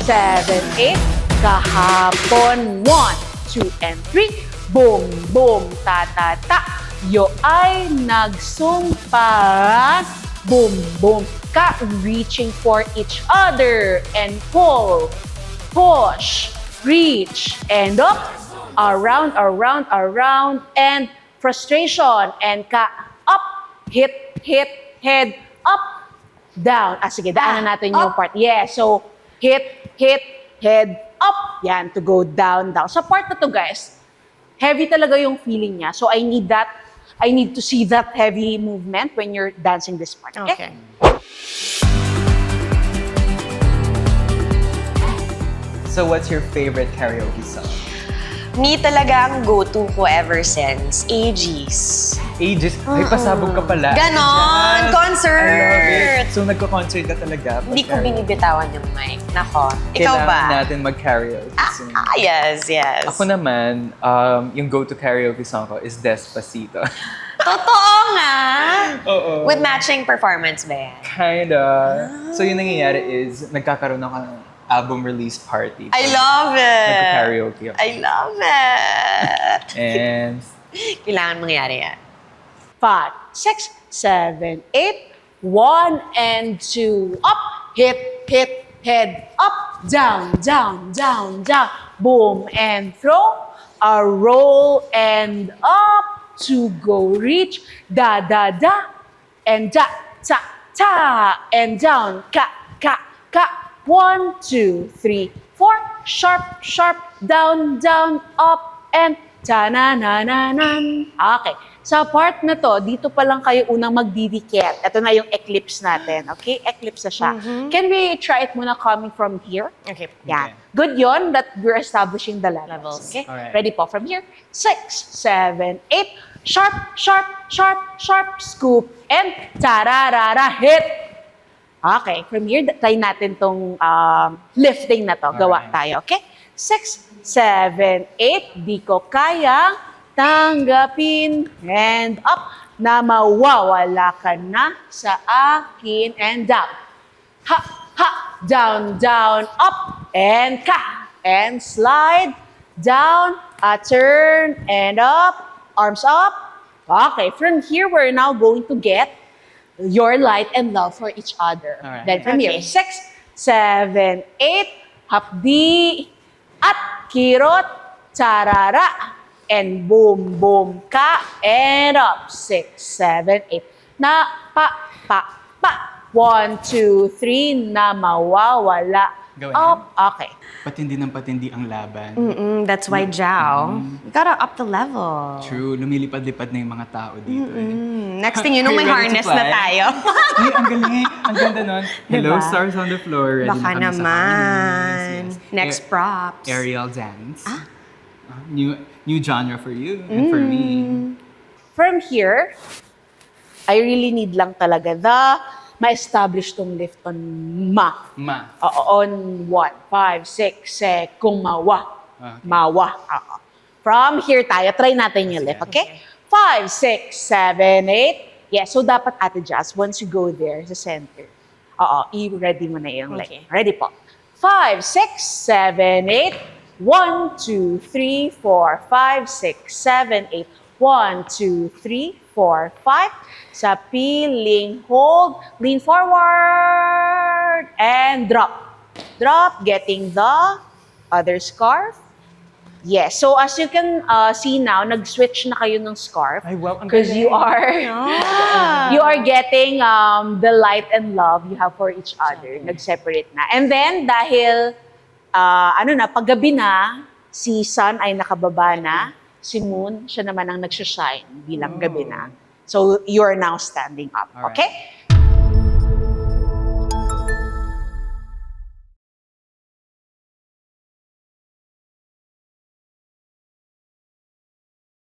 7, 8. Kahapon, 1, 2, and 3. Boom, boom, ta, ta, ta. Yo ay nagsumpa. Boom, boom, ka. Reaching for each other. And pull, push, reach, and up. Around, around, around. And frustration. And ka. Up, hit, hit, head, up, down. Sige, daanan natin yung part. Yeah, so hit, hit, head, up. Yan, to go down, down. Sa part na to, guys, heavy talaga yung feeling niya. So I need to see that heavy movement when you're dancing this part. Okay? So what's your favorite karaoke song? Me talaga ang go-to ko ever since ages. Ages? Ay, pasabog ka pala. Ganon! Yes! Concert! I love it. So nagko-concert ka talaga? Hindi ko binibitawan yung mic. Nako, ikaw Kailangan ba? natin mag-karaoke soon. Yes, yes. Ako naman, yung go-to karaoke song ko is Despacito. Totoo nga! Oo. With matching performance ba yan? Kinda. So yung nangyayari is, nagkakaroon ako ng album release party. I love it! Nagka-karaoke ako. I love it! And Kailangan mangyari yan. 5, 6, 7, 8. 1 and 2. Up, hit, hit, head, up, down, down, down, down. Boom and throw. A roll and up to go reach. Da, da, da. And da, ta, ta. And down. Ka, ka, ka. 1, 2, 3, 4. Sharp, sharp. Down, down, up, and ta-na-na-na-nan. Okay. Sa part na to, dito pa lang kayo unang magdidikit. Ito na yung eclipse natin. Okay? Eclipse na siya. Can we try it muna coming from here? Okay. Yan. Okay. Good yon that we're establishing the levels. Levels. Okay? Alright. Ready po from here. 6, 7, 8. Sharp, sharp, sharp, sharp. Scoop. And tararara. Hit. Okay. From here, try natin tong lifting na to. Gawa Alright. tayo. Okay? 6, 7, 8. Di ko kayang tanggapin. Hand up. Na mawawala ka na sa akin. And down. Ha, ha. Down, down, up. And ka. And slide. Down. A turn. And up. Arms up. Okay. From here, we're now going to get your light and love for each other. Alright. Then from here, 6, 7, 8. Hapdi. At kirot. Tarara. And boom, boom, ka, and up. 6, 7, 8. Na, pa, pa, pa. 1, 2, 3, na mawawala. Gawin Up, okay. patindi ng patindi ang laban. That's why, Jao, you gotta up the level. True, lumilipad-lipad na yung mga tao dito. Next thing you know, Are may you ready to harness na fly? tayo. Ay, ang galing. Ang ganda nun. Hello, Diba? stars on the floor. Ready Baka na kami sa naman. harness. Yes. Next props. Aerial dance. New genre for you and for me. From here, I really need lang talaga ma-establish tong lift on ma. Ma. Oo, on 1, 5, 6, kumawa. Okay. Mawa. Oo. From here tayo, try natin yung lift, okay? 5, 6, 7, 8. Yeah, so dapat Ate Jazz, once you go there sa center, i-ready mo na yung leg. Okay. Ready po. 5, 6, 7, 8. 1, 2, 3, 4, 5, 6, 7, 8. 1, 2, 3, 4, 5. Sa peeling, hold, lean forward, and drop. Drop, getting the other scarf. Yes, so as you can see now, nag-switch na kayo ng scarf. Ay, wow, ang Because you galing. you are getting the light and love you have for each other. Nag-separate na. And then, dahil paggabi na, si Sun ay nakababa na, si Moon, siya naman ang nagsashine bilang gabi na. So, you're now standing up. Alright. Okay?